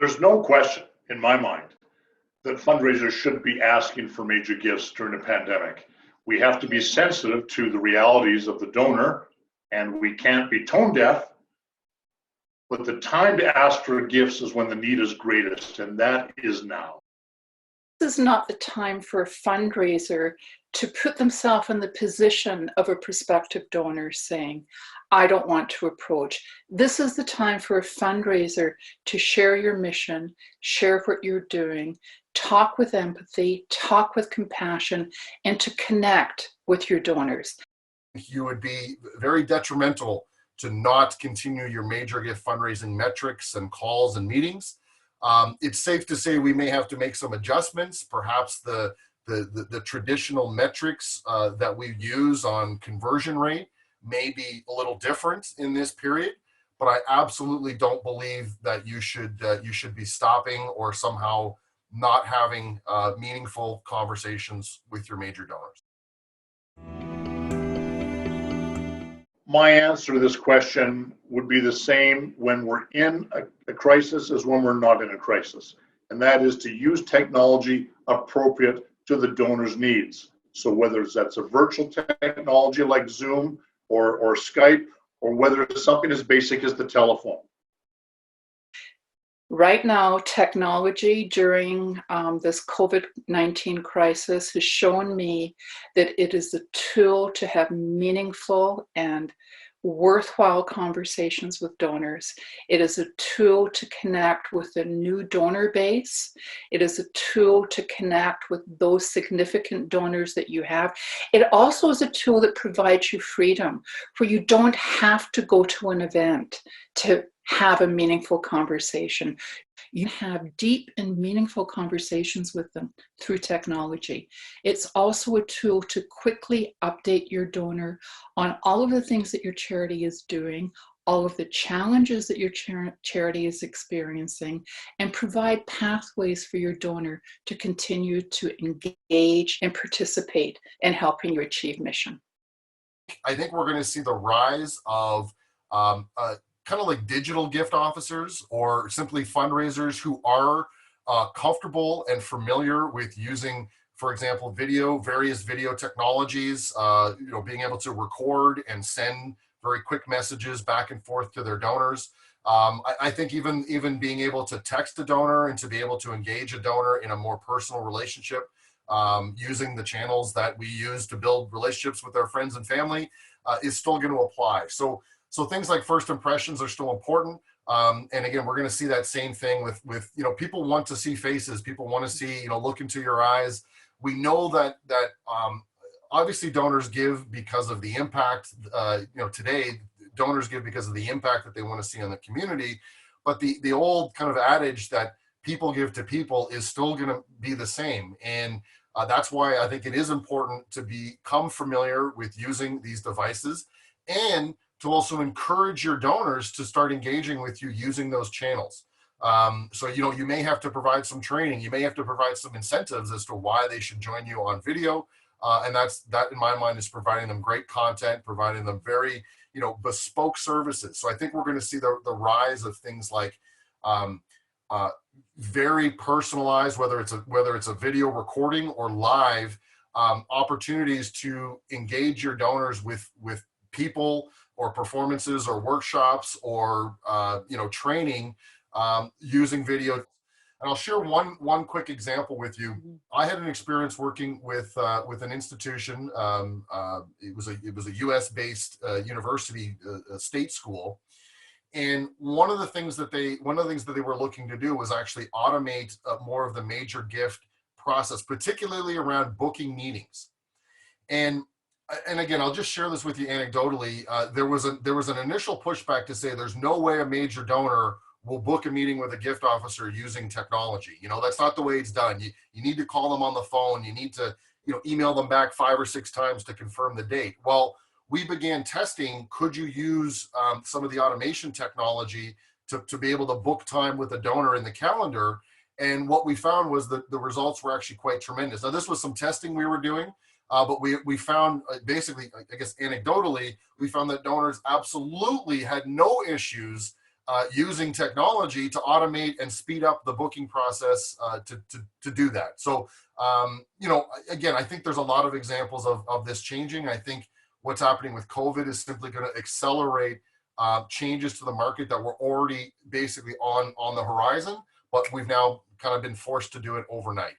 There's no question in my mind that fundraisers shouldn't be asking for major gifts during a pandemic. We have to be sensitive to the realities of the donor, and we can't be tone deaf, but the time to ask for gifts is when the need is greatest, and that is now. This is not the time for a fundraiser to put themselves in the position of a prospective donor saying, I don't want to approach. This is the time for a fundraiser to share your mission, share what you're doing, talk with empathy, talk with compassion, and to connect with your donors. You would be very detrimental to not continue your major gift fundraising metrics and calls and meetings. It's safe to say we may have to make some adjustments. Perhaps the traditional metrics that we use on conversion rate may be a little different in this period, but I absolutely don't believe that you should be stopping or somehow not having meaningful conversations with your major donors. My answer to this question would be the same when we're in a crisis as when we're not in a crisis, and that is to use technology appropriate to the donor's needs. So whether that's a virtual technology like Zoom or Skype, or whether it's something as basic as the telephone. Right now, technology during this COVID-19 crisis has shown me that it is a tool to have meaningful and worthwhile conversations with donors. It is a tool to connect with a new donor base. It is a tool to connect with those significant donors that you have. It also is a tool that provides you freedom, where you don't have to go to an event to have a meaningful conversation. You have deep and meaningful conversations with them through technology. It's also a tool to quickly update your donor on all of the things that your charity is doing, all of the challenges that your charity is experiencing, and provide pathways for your donor to continue to engage and participate in helping you achieve mission. I think we're going to see the rise of kind of like digital gift officers or simply fundraisers who are comfortable and familiar with using, for example, various video technologies, being able to record and send very quick messages back and forth to their donors. I think even being able to text a donor and to be able to engage a donor in a more personal relationship, using the channels that we use to build relationships with our friends and family is still going to apply. So things like first impressions are still important. And again, we're going to see that same thing with people want to see faces. People want to see, look into your eyes. We know that obviously donors give because of the impact. Today donors give because of the impact that they want to see on the community. But the old kind of adage that people give to people is still going to be the same. And that's why I think it is important to become familiar with using these devices and to also encourage your donors to start engaging with you using those channels. So you may have to provide some training. You may have to provide some incentives as to why they should join you on video. And that in my mind is providing them great content, providing them very, bespoke services. So I think we're going to see the rise of things like very personalized, whether it's a video recording or live opportunities to engage your donors with people or performances or workshops or training using video. And I'll share one quick example with you. I had an experience working with an institution. It was a U.S.-based university, state school, and one of the things that they were looking to do was actually automate more of the major gift process, particularly around booking meetings. And again, I'll just share this with you anecdotally. There was an initial pushback to say there's no way a major donor will book a meeting with a gift officer using technology. That's not the way it's done. You need to call them on the phone. You need to email them back 5 or 6 times to confirm the date. Well, we began testing, could you use some of the automation technology to be able to book time with a donor in the calendar? And what we found was that the results were actually quite tremendous. Now, this was some testing we were doing. But we found basically, I guess anecdotally, we found that donors absolutely had no issues using technology to automate and speed up the booking process to do that. So, again, I think there's a lot of examples of this changing. I think what's happening with COVID is simply going to accelerate changes to the market that were already basically on the horizon, but we've now kind of been forced to do it overnight.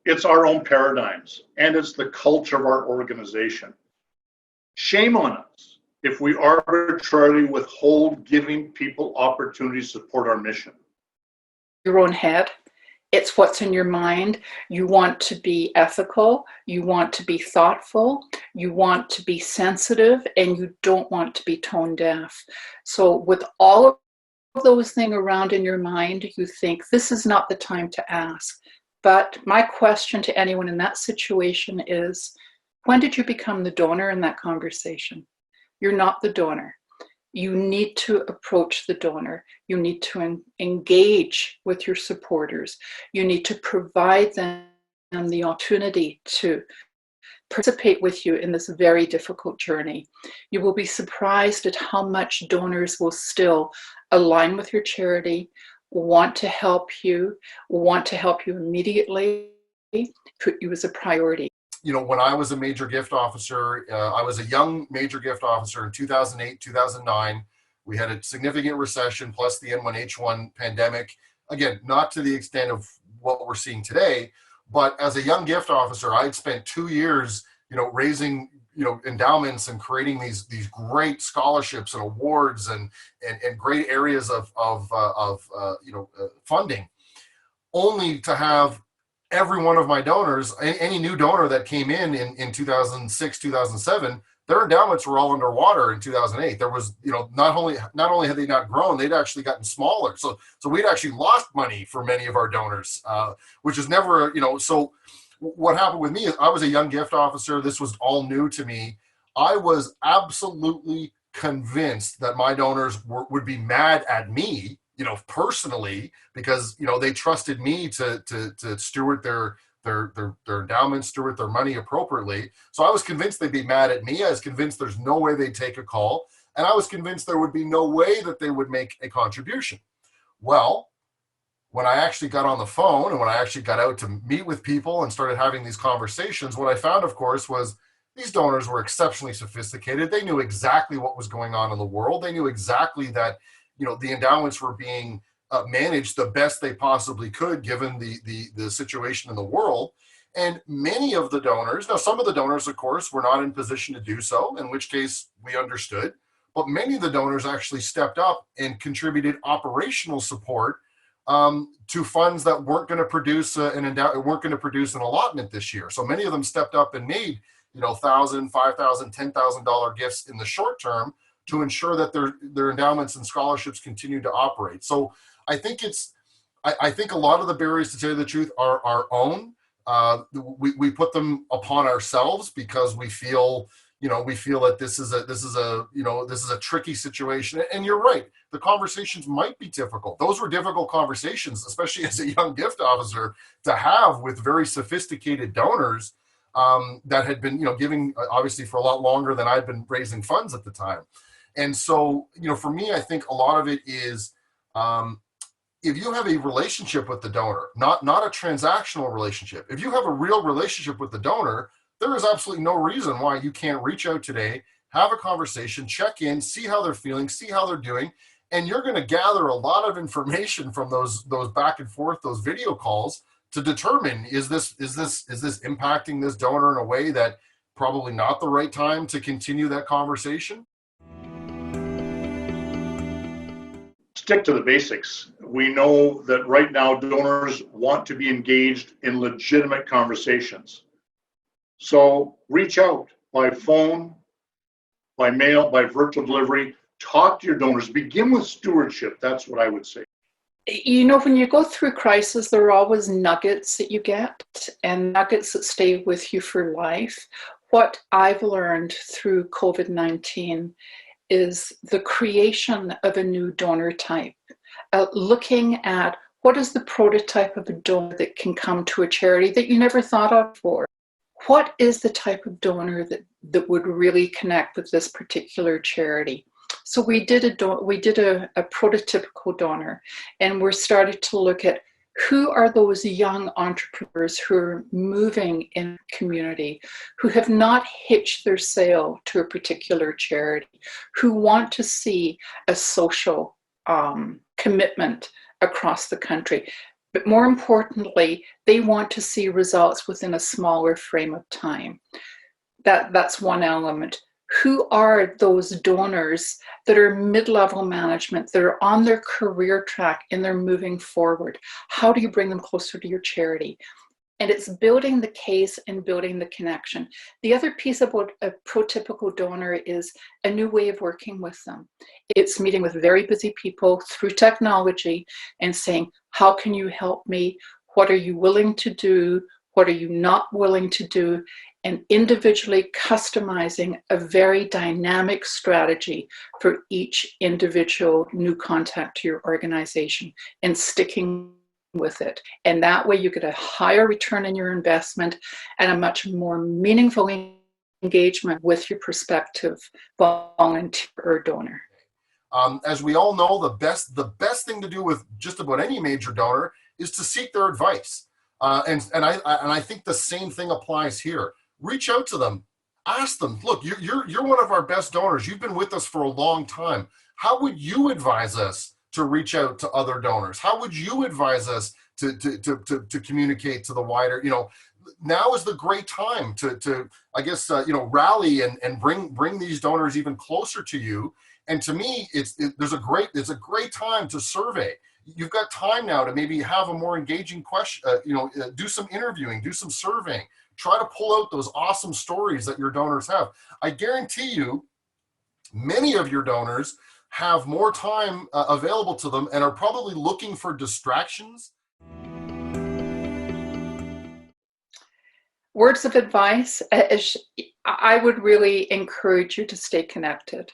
It's our own paradigms, and it's the culture of our organization. Shame on us if we arbitrarily withhold giving people opportunities to support our mission. Your own head. It's what's in your mind. You want to be ethical, you want to be thoughtful, you want to be sensitive, and you don't want to be tone deaf. So with all of those things around in your mind, you think this is not the time to ask. But my question to anyone in that situation is, when did you become the donor in that conversation? You're not the donor. You need to approach the donor. You need to engage with your supporters. You need to provide them the opportunity to participate with you in this very difficult journey. You will be surprised at how much donors will still align with your charity, want to help you immediately, put you as a priority. When I was a major gift officer, I was a young major gift officer in 2008, 2009. We had a significant recession plus the N1H1 pandemic. Again, not to the extent of what we're seeing today, but as a young gift officer, I had spent 2 years, raising, endowments and creating these great scholarships and awards and great areas of funding, only to have every one of my donors, any new donor that came in 2006, 2007, their endowments were all underwater in 2008. There was, not only had they not grown, they'd actually gotten smaller. So we'd actually lost money for many of our donors, which is never, so what happened with me is I was a young gift officer. This was all new to me. I was absolutely convinced that my donors would be mad at me, personally, because, they trusted me to steward their endowments, steward their money appropriately. So I was convinced they'd be mad at me. I was convinced there's no way they'd take a call. And I was convinced there would be no way that they would make a contribution. Well, when I actually got on the phone and when I actually got out to meet with people and started having these conversations, what I found, of course, was these donors were exceptionally sophisticated. They knew exactly what was going on in the world. They knew exactly that, the endowments were being managed the best they possibly could, given the situation in the world. And many of the donors, now some of the donors, of course, were not in position to do so, in which case we understood, but many of the donors actually stepped up and contributed operational support to funds that weren't going to produce an allotment this year. So many of them stepped up and made, $1,000, $5,000, $10,000 gifts in the short term to ensure that their endowments and scholarships continue to operate. So I think I think a lot of the barriers, to tell you the truth, are our own. We put them upon ourselves because we feel that this is a tricky situation. And you're right, the conversations might be difficult. Those were difficult conversations, especially as a young gift officer, to have with very sophisticated donors that had been, giving obviously for a lot longer than I'd been raising funds at the time. And so, for me, I think a lot of it is, if you have a relationship with the donor, not a transactional relationship, if you have a real relationship with the donor, there is absolutely no reason why you can't reach out today, have a conversation, check in, see how they're feeling, see how they're doing. And you're going to gather a lot of information from those back and forth, those video calls, to determine, is this impacting this donor in a way that probably not the right time to continue that conversation? Stick to the basics. We know that right now donors want to be engaged in legitimate conversations. So reach out by phone, by mail, by virtual delivery. Talk to your donors. Begin with stewardship. That's what I would say. When you go through crisis, there are always nuggets that you get and nuggets that stay with you for life. What I've learned through COVID-19 is the creation of a new donor type, looking at what is the prototype of a donor that can come to a charity that you never thought of before. what is the type of donor that would really connect with this particular charity? So we did a prototypical donor, and we're starting to look at who are those young entrepreneurs who are moving in the community, who have not hitched their sail to a particular charity, who want to see a social commitment across the country. But more importantly, they want to see results within a smaller frame of time. That's one element. Who are those donors that are mid-level management, that are on their career track and they're moving forward? How do you bring them closer to your charity? And it's building the case and building the connection. The other piece about a prototypical donor is a new way of working with them. It's meeting with very busy people through technology and saying, how can you help me? What are you willing to do? What are you not willing to do? And individually customizing a very dynamic strategy for each individual new contact to your organization and sticking with it. And that way you get a higher return in your investment and a much more meaningful engagement with your prospective volunteer or donor. As we all know, the best thing to do with just about any major donor is to seek their advice. And I think the same thing applies here. Reach out to them, ask them, look, you're one of our best donors. You've been with us for a long time. How would you advise us to reach out to other donors? How would you advise us to communicate to the wider, now is the great time to I guess, rally and bring these donors even closer to you. And to me, it's a great time to survey. You've got time now to maybe have a more engaging question, do some interviewing, do some surveying, try to pull out those awesome stories that your donors have. I guarantee you, many of your donors have more time available to them and are probably looking for distractions. Words of advice, I would really encourage you to stay connected.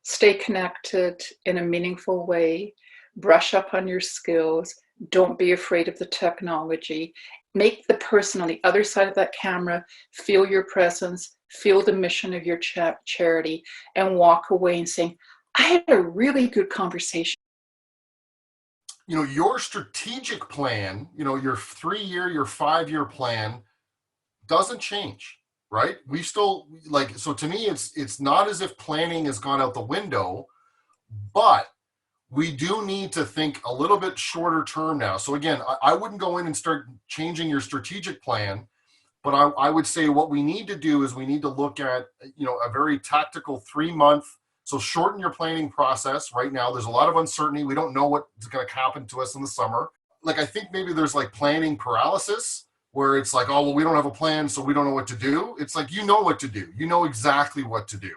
Stay connected in a meaningful way. Brush up on your skills. Don't be afraid of the technology. Make the person on the other side of that camera feel your presence, feel the mission of your charity, and walk away and saying, I had a really good conversation. Your strategic plan, your 3-year, your 5-year plan doesn't change, right? We still so to me, it's not as if planning has gone out the window, but we do need to think a little bit shorter term now. So again, I wouldn't go in and start changing your strategic plan, but I would say what we need to do is we need to look at, a very tactical 3-month. So shorten your planning process. Right now, there's a lot of uncertainty. We don't know what's going to happen to us in the summer. I think maybe there's planning paralysis where it's oh, well, we don't have a plan, so we don't know what to do. It's you know what to do. You know exactly what to do.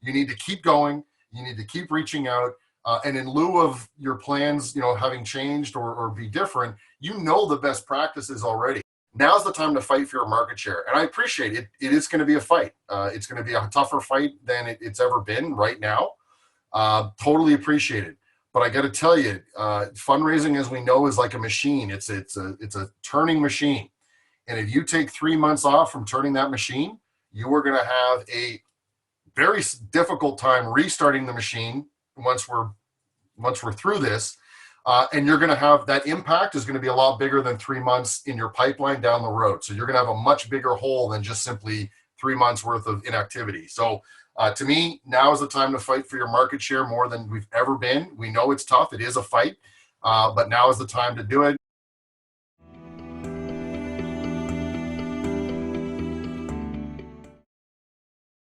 You need to keep going. You need to keep reaching out. And in lieu of your plans, having changed or be different, the best practices already. Now's the time to fight for your market share. And I appreciate it. It is going to be a fight. It's going to be a tougher fight than it's ever been right now. Totally appreciate it. But I got to tell you, fundraising, as we know, is like a machine. It's a turning machine. And if you take 3 months off from turning that machine, you are going to have a very difficult time restarting the machine once we're through this. And you're going to have that impact is going to be a lot bigger than 3 months in your pipeline down the road. So you're going to have a much bigger hole than just simply 3 months worth of inactivity. So to me, now is the time to fight for your market share more than we've ever been. We know it's tough. It is a fight, but now is the time to do it.